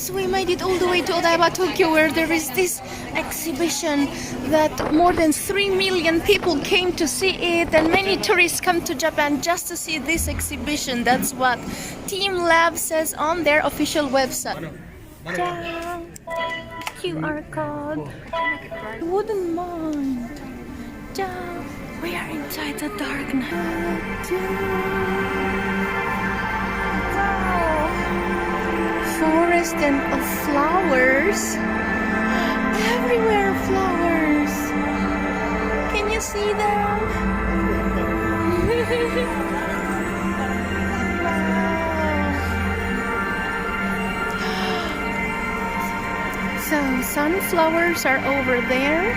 yes, we made it all the way to Odaiba, Tokyo, where there is this exhibition that more than 3 million people came to see it, and many tourists come to Japan just to see this exhibition. That's what TeamLab says on their official website. QR code. I wouldn't mind. We are inside the dark now. Forest and of flowers. Everywhere flowers. Can you see them? So sunflowers are over there.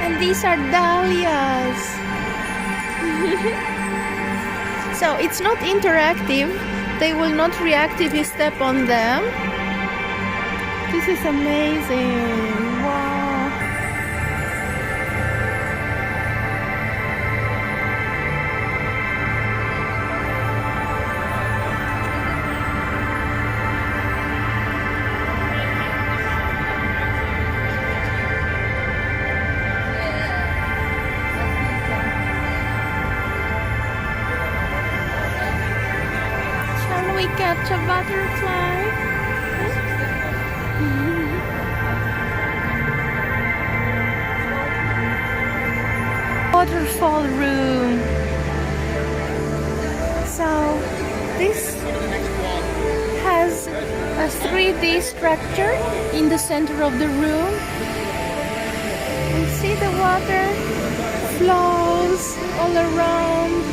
And these are dahlias. So it's not interactive. They will not react if you step on them. This is amazing. Wow. Catch a butterfly. Waterfall room. So this has a 3D structure in the center of the room. You see the water flows all around.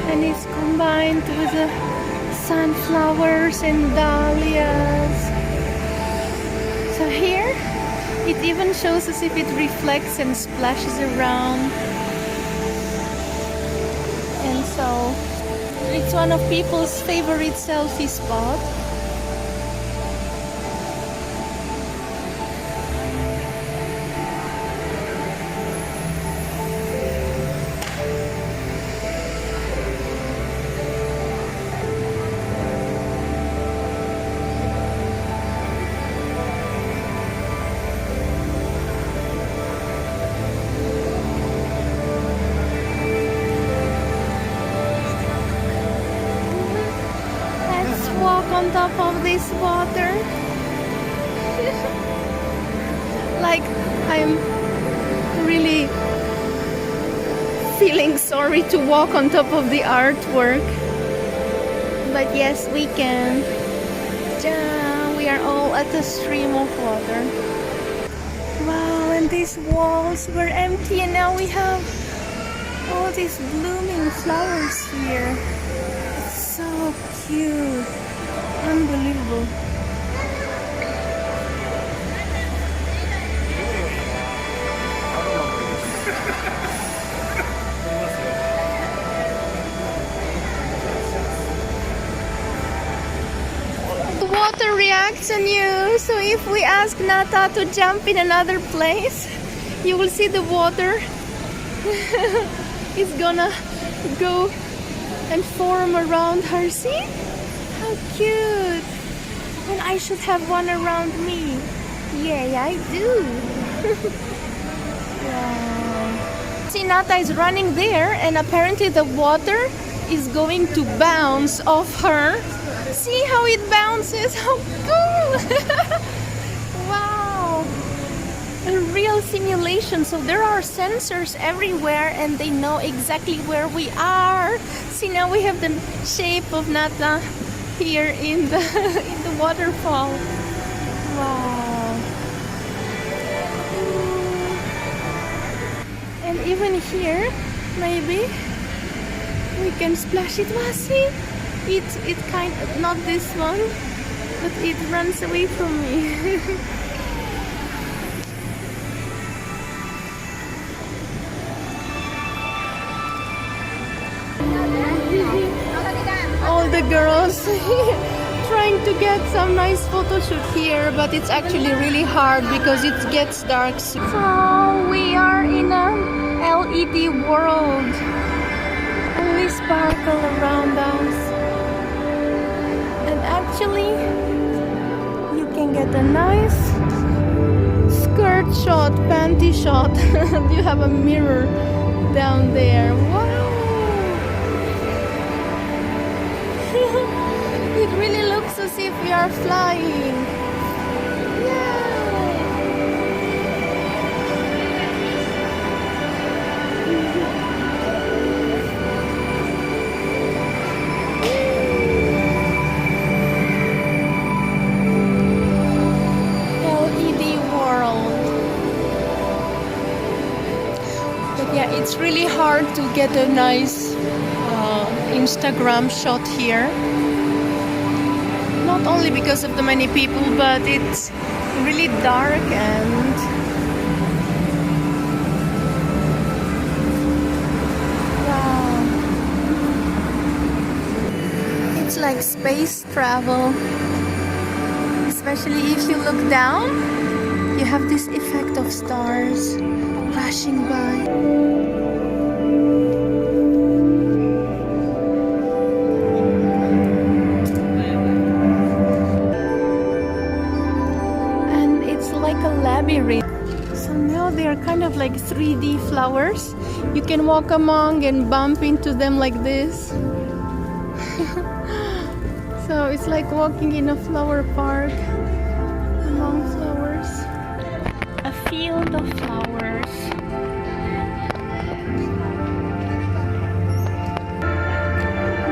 And it's combined with the sunflowers and dahlias. So here, it even shows us if it reflects and splashes around. And so, it's one of people's favorite selfie spot. Walk on top of this water. Like I'm really feeling sorry to walk on top of the artwork. But yes, we can. We are all at the stream of water. Wow, and these walls were empty and now we have all these blooming flowers here. It's so cute. Unbelievable. The water reacts on you, so if we ask Nata to jump in another place, you will see the water is gonna go and form around her. See? How cute! And I should have one around me. Yeah, I do. Wow. See, Nata is running there, and apparently the water is going to bounce off her. See how it bounces? How cool! Wow! A real simulation. So there are sensors everywhere, and they know exactly where we are. See, now we have the shape of Nata here in the waterfall. Wow. And even here, maybe we can splash it. Well, see, it kind of, not this one, but it runs away from me. All the girls trying to get some nice photo shoot here, but it's actually really hard because it gets dark. So we are in a LED world. Only sparkle around us. a nice skirt shot, panty shot. You have a mirror down there. Wow! It really looks as if we are flying. Yeah, it's really hard to get a nice Instagram shot here. Not only because of the many people, but it's really dark and wow. It's like space travel. Especially if you look down, you have this effect of stars flashing by. And it's like a labyrinth. So now they are kind of like 3D flowers. You can walk among and bump into them like this. So it's like walking in a flower park among flowers. A field of flowers.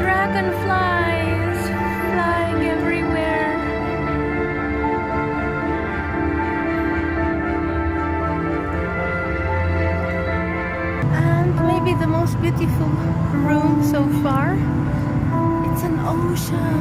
Dragonflies flying everywhere. And maybe the most beautiful room so far. It's an ocean.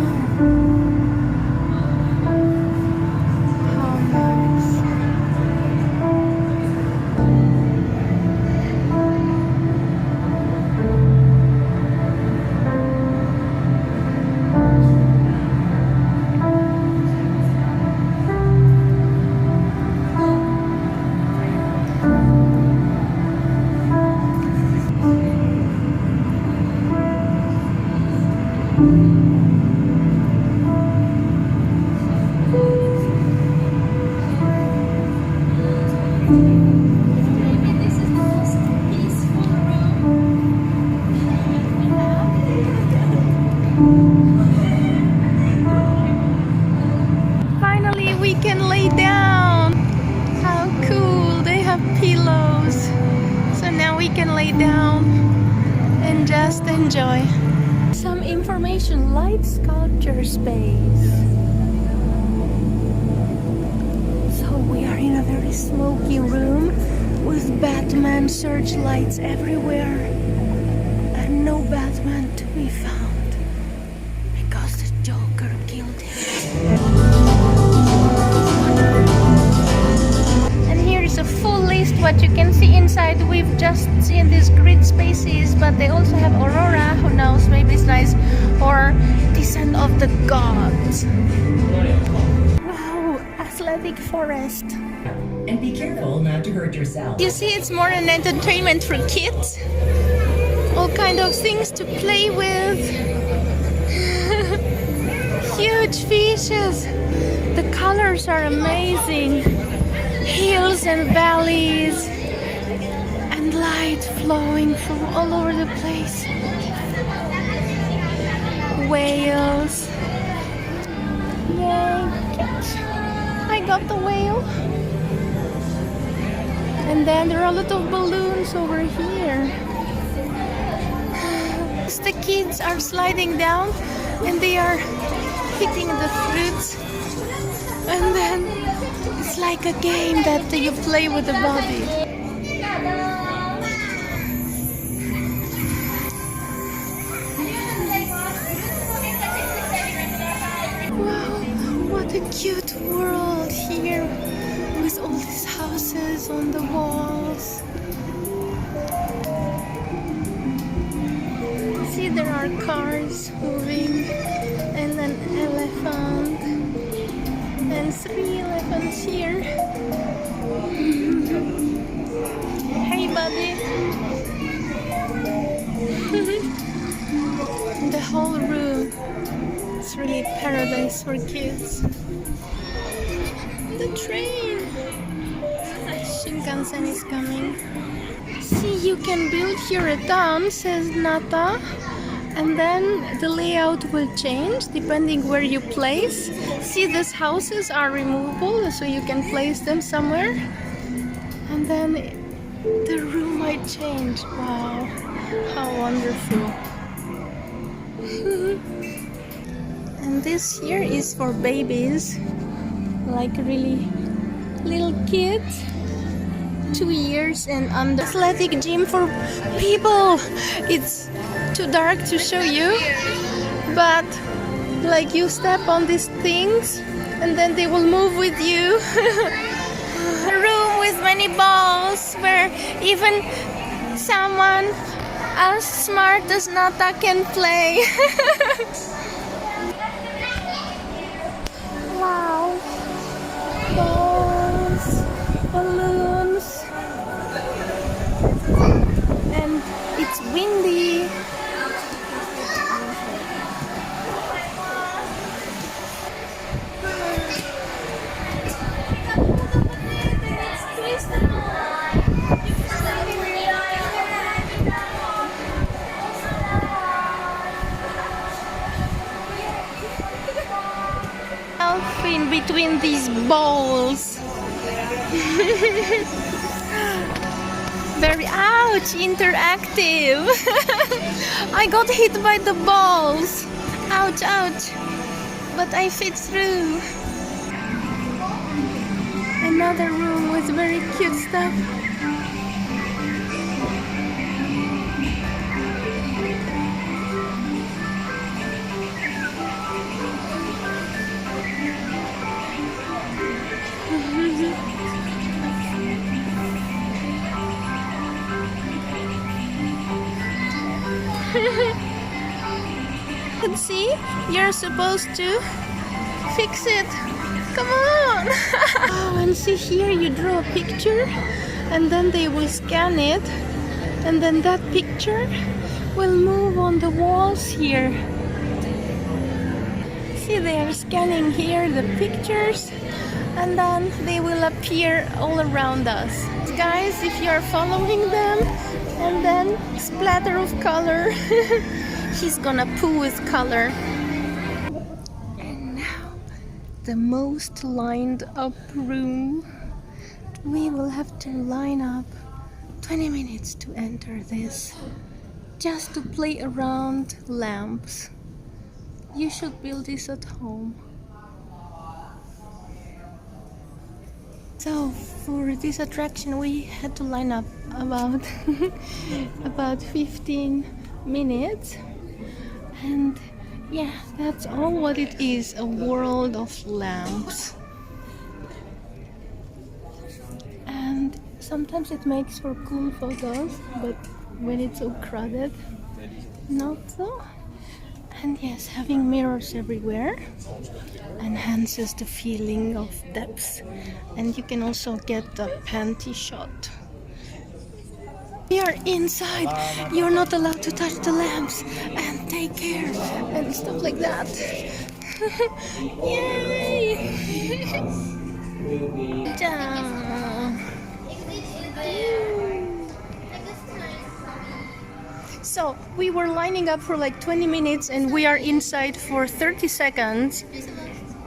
Finally, we can lay down. How cool! They have pillows. So now we can lay down and just enjoy. Some information, light sculpture space. So we are in a very smoky room with Batman searchlights everywhere and no Batman to be found because the Joker killed him. And here is a full list what you can see inside. We've just seen these grid spaces, but they also have Aurora, who knows, maybe it's nice, or Descent of the Gods. Wow, athletic forest. And be careful not to hurt yourself. You see, it's more an entertainment for kids. All kind of things to play with. Huge fishes. The colors are amazing. Hills and valleys. And light flowing from all over the place. Whales. Yay. I got the whale. And then there are a lot of balloons over here. The kids are sliding down and they are hitting the fruits. And then it's like a game that you play with the body. Wow, what a cute world here with all these houses on the walls. See, there are cars moving and an elephant and 3 elephants here. Hey buddy. The whole room is really paradise for kids. the train. Shinkansen is coming. See, you can build here a town, says Nata. And then the layout will change depending where you place. See, these houses are removable, so you can place them somewhere. And then the room might change. Wow, how wonderful. And this here is for babies, like really little kids, 2 years and under. Athletic gym for people. It's too dark to show you, but like you step on these things and then they will move with you. A room with many balls where even someone as smart as Nata can play. Wow, balls, balloons, and it's windy. In between these balls. Very ouch, interactive. I got hit by the balls. Ouch, ouch. But I fit through. Another room with very cute stuff. See, you're supposed to fix it. Come on. Oh, and see here, you draw a picture and then they will scan it, and then that picture will move on the walls here. See, they are scanning here the pictures, and then they will appear all around us. Guys, if you are following them, and then splatter of color. He's gonna poo with color. And now the most lined up room. We will have to line up 20 minutes to enter this, just to play around lamps. You should build this at home. So for this attraction we had to line up about about 15 minutes, and yeah, that's all what it is, a world of lamps. And sometimes it makes for cool photos, but when it's so crowded, not so. And yes, having mirrors everywhere enhances the feeling of depth, and you can also get the panty shot. We are inside. You're not allowed to touch the lamps, and take care and stuff like that. Yay! So we were lining up for like 20 minutes and we are inside for 30 seconds.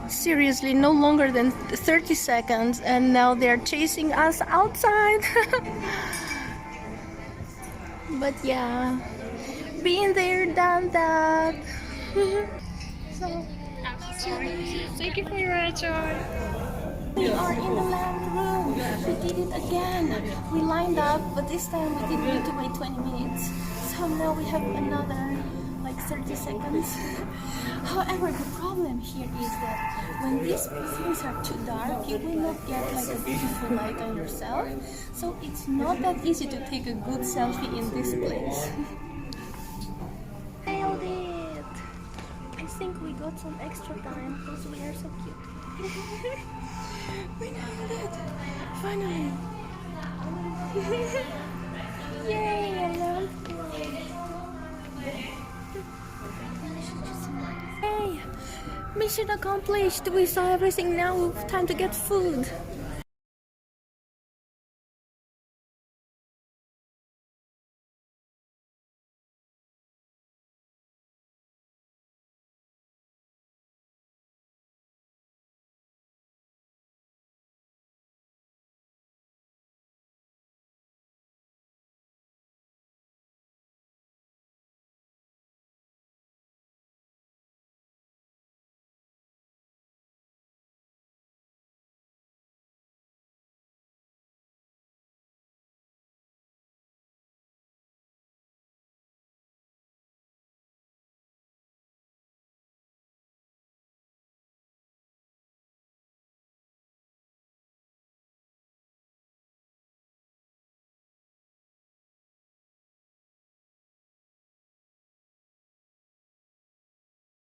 Seriously, no longer than 30 seconds, and now they're chasing us outside. But yeah, been there, done that. So, thank you for your enjoy. we are in the lamp room. We did it again. We lined up, but this time we didn't need to wait 20 minutes. So now we have another like 30 seconds. However, the problem here is that when these things are too dark, you will not get like a beautiful light on yourself. So it's not that easy to take a good selfie in this place. Nailed it! I think we got some extra time because we are so cute. We nailed it! Finally! Yay! I love it! Hey! Mission accomplished. We saw everything now. Time to get food.